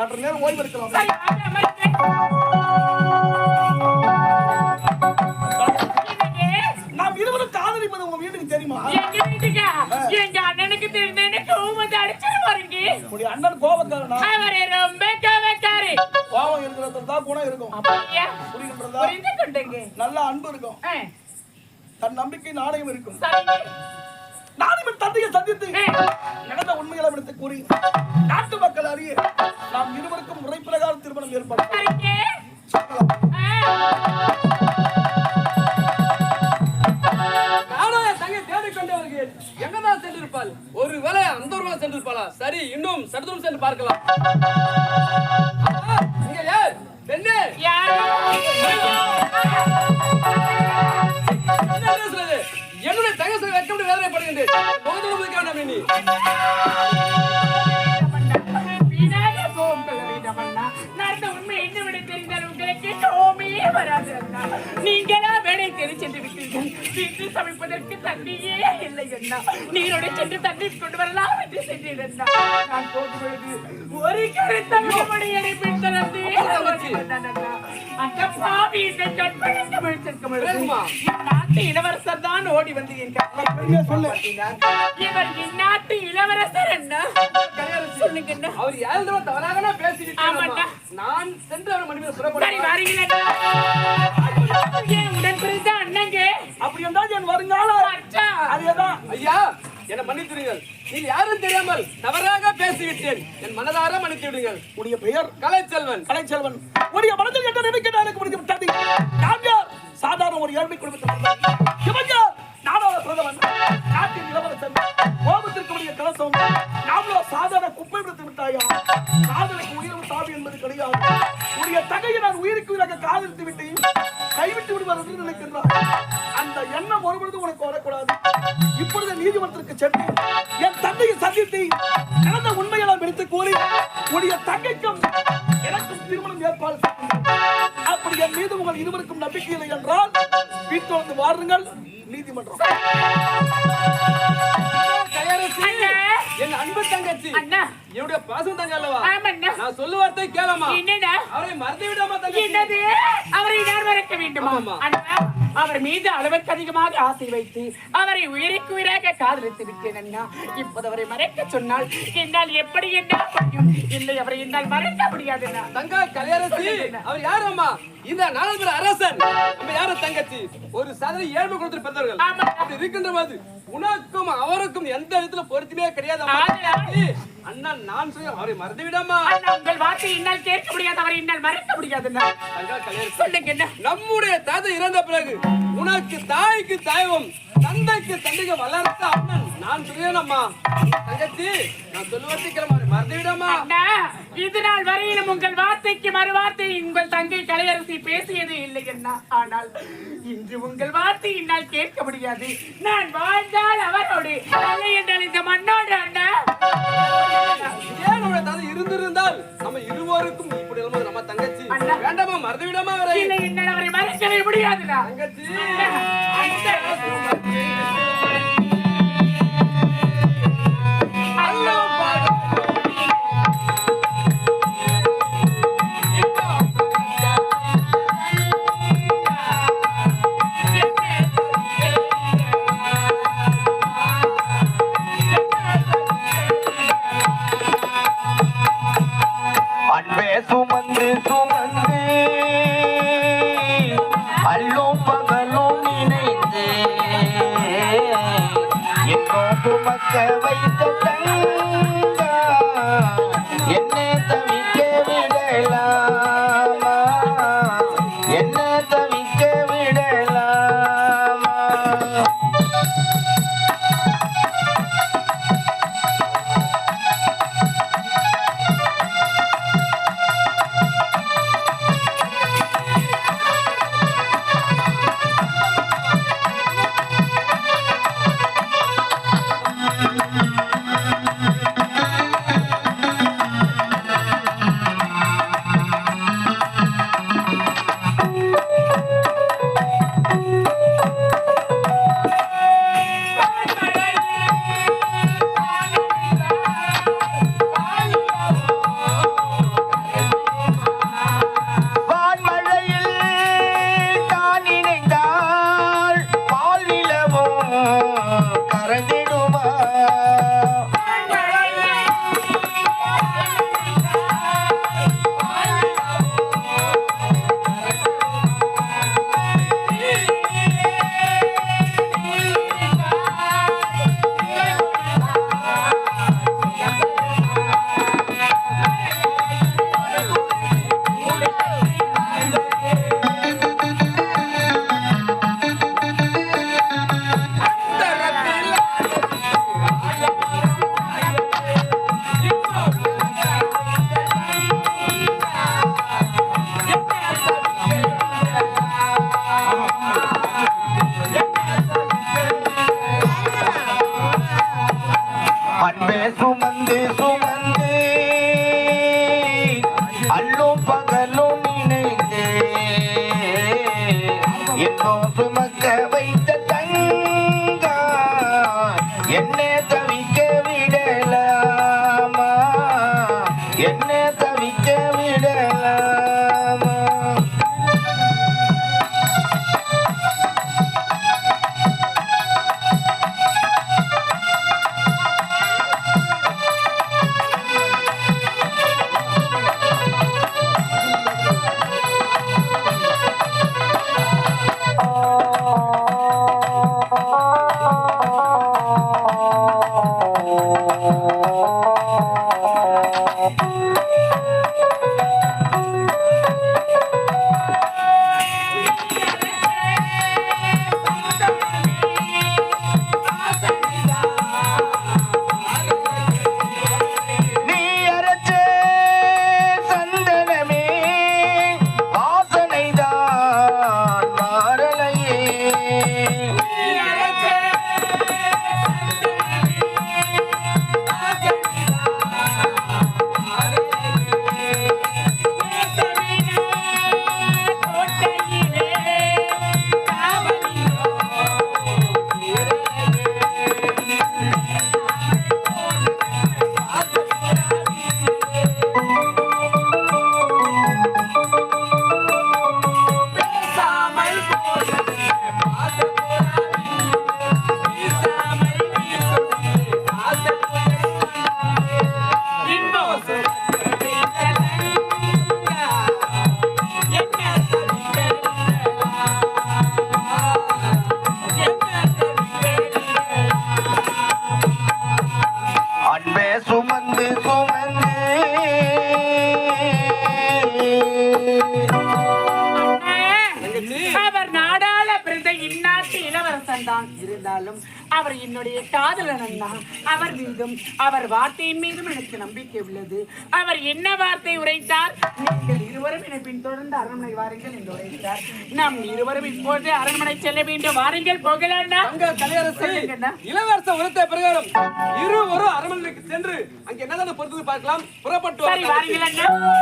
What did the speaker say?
சற்று நேரம் ஓய்வு எடுக்கலாம். நாம் இருவரும் காதலிப்பது உங்க வீட்டுக்கு தெரியுமா? எங்க அண்ணனுக்கு தெரிஞ்சேன்னு கோவத்தை அடிச்சிட்டு பாருங்க. உடைய அண்ணன் கோபக்காரனா? அவரே ரொம்ப கோபக்காரி. கோபம் இருக்கிறது தான் குணம் இருக்கும். அப்படியே புரியுதுன்றதா? புரிந்து கொண்டேங்க. நல்ல அன்பு இருக்கும். தன் நம்பிக்கை நாணயம் இருக்கும். நானும் என் தந்தையை சந்தித்து நடந்த உண்மைகளை விடுத்து கூறி நாட்டு மக்கள் அறிய நாம் இருவருக்கும் முறை பிரகாரம் திருமணம் ஏற்படும். எங்கதான் சென்றிருப்பாள்? ஒருவேளை அந்த ஒரு சென்றிருப்பாளா? சரி, இன்னும் சடுதூரம் சென்று பார்க்கலாம். இங்க யார்? பெண்ணே, என்னுடைய தகவல் வைக்க வேதனைப்படுகின்றேன். நீங்களா வேலை தேடி சென்று விட்டீர்கள். வீட்டில் சமைப்பதற்கு தண்ணியே இல்லை அண்ணா. நீரோட சென்று தண்ணீர் கொண்டு வரலாம் என்று சென்றேன். நான் போகும்பொழுது ஒரு கருத்தமணி அடைப்பின் தரந்து அந்த பாவி இந்த கற்பனைக்கு முயற்சிக்கும் நாட்டு இளவரசர் தான் ஓடி வந்து என் இவர் இந்நாட்டு இளவரசர் என்ன சொல்லுங்க. அவர் யாரு தவறாக பேசிட்டு நான் சென்று அவர் மனிதர் புறப்பட உடன் பிறந்த அண்ணங்க அப்படி என்றால் என் வருங்காலம் அதேதான். ஐயா, என்னை மன்னித்துடுங்கள். நீங்க யாரும் தெரியாமல் தவறாக பேசிவிட்டேன். என் மனதார மன்னித்து விடுங்கள். உடைய பெயர் கலைச்செல்வன். கலைச்செல்வன். உடைய மனதில் என்ன நினைக்கிறார் எனக்கு முடிஞ்சு நான் யார்? சாதாரண ஒரு ஏழ்மை குடும்பத்தில் இவன் யார்? நாடாள பிரதமன், நாட்டின் இளவரசன், கோபத்திற்கு உடைய கலசம். நாமளோ சாதாரண குப்பை விடுத்து விட்டாயா? காதலுக்கு உயிரும் சாவி என்பது கிடையாது. உடைய தகையை நான் உயிருக்கு உயிராக காதலித்து விட்டேன், கைவிட்டு விடுவார் என்று நினைக்கின்றார். அந்த எண்ணம் ஒருபொழுது உனக்கு வரக்கூடாது. இப்பொழுது நீதிமன்றத்திற்கு சென்று என் தந்தையை சந்தித்து நடந்த உண்மையெல்லாம் எடுத்து கூறி உடைய தங்கைக்கும் எனக்கும் திருமணம் ஏற்பாடு அப்படி என் மீது உங்கள் இருவருக்கும் நம்பிக்கை இல்லை என்றால் வீட்டோடு வாருங்கள். நீதிமன்றம். என் அன்பு தங்கச்சி, என்னுடைய பாசம் தங்க அல்லவா? நான் சொல்ல வார்த்தை கேளமா? அவரை மறந்து விடாம தங்கச்சி. அவரை நான் மறக்க வேண்டுமா? அவர் மீது அளவுக்கு அதிகமாக ஆசை வைத்து அவரை உயிருக்கு உயிராக காதலித்து விட்டேன் அண்ணா. இப்போது அவரை மறைக்க சொன்னால் என்னால் எப்படி என்ன முடியும்? இல்லை, அவரை என்னால் மறைக்க முடியாது. தங்கா கலையரசி, அவர் யார் அம்மா? இந்த நாலு அரசன். நம்ம யாரும் தங்கச்சி ஒரு சாதனை ஏழ்மை கொடுத்து பிறந்தவர்கள். அப்படி இருக்கின்ற போது உனக்கும் அவருக்கும் எந்த இடத்துல பொருத்தமே கிடையாது அண்ணா. நான் சொல்ல அவரை மறந்து விடாமா? உங்கள் வார்த்தை என்னால் கேட்க முடியாது, அவரை என்னால் மறைக்க முடியாது. சொல்லுங்க. நம்முடைய தாதை இறந்த பிறகு உனக்கு தாய்க்கு தாயவும் தந்தைக்கு தந்தைக்கு வளர்த்த அண்ணன் நான் சொல்லேனம்மா. தங்கச்சி, நான் சொல்லுவதை கிளம்ப மறந்து விடாமா? இது நாள் வரையிலும் உங்கள் வார்த்தைக்கு மறுவார்த்தை உங்கள் தங்கை கலையரசி பேசியது இல்லை அண்ணா. ஆனால் இன்று உங்கள் வார்த்தை என்னால் கேட்க முடியாது. நான் வாழ்ந்தால் அவரோடு, இல்லை என்றால் இந்த மண்ணோடு அண்ணா. ஏன் தந்தை இருந்திருந்தால் நம்ம இருவருக்கும் இப்படி நம்ம தங்கச்சி வேண்டாமா? மறந்து விடாமா? இல்லை, என்னால் அவரை மறைக்கவே முடியாது தங்கச்சி. சுமந்து சுமந்து அல்லும் பகலும் நினைத்து என்னோடு மக்க வைத்த தங்கா என்ன தவிக்க விடலாமா? என்ன தவிக்க விடலாமா? கரைந்திடுமா அன்பே சுமந்து சுமந்து அல்லும் பகலும் நினைந்து இன்னும் சுமக்க வைத்த தங்கா என்ன தவிக்க விடலாமா என்ன தவிக்க விடலாமா நீ அரைச்ச சந்தனமே வாசனைதான் மாறலையே அன்பே சுமந்து சுமந்து அவர் நாடாள பிறந்த இந்நாட்டு இளவரசன் தான். இருந்தாலும் அவர் என்னுடைய காதலன் தான். அவர் மீதும் அவர் வார்த்தையின் மீதும் எனக்கு நம்பிக்கை உள்ளது. அவர் என்ன வார்த்தை உரைத்தார்? நீங்கள் இருவரும் என்னை பின்தொடர்ந்து அரண்மனை வாருங்கள் என்று உரைத்தார். நாம் இருவரும் இப்போது அரண்மனை செல்ல வேண்டும். வாருங்கள் போகலாம். தங்கள் கலையரசு இளவரச உரைத்த பிரகாரம் இருவரும் அரண்மனைக்கு சென்று அங்கே என்னதான் பொறுத்து பார்க்கலாம். புறப்பட்டு சரி வாருங்கள் அண்ணா.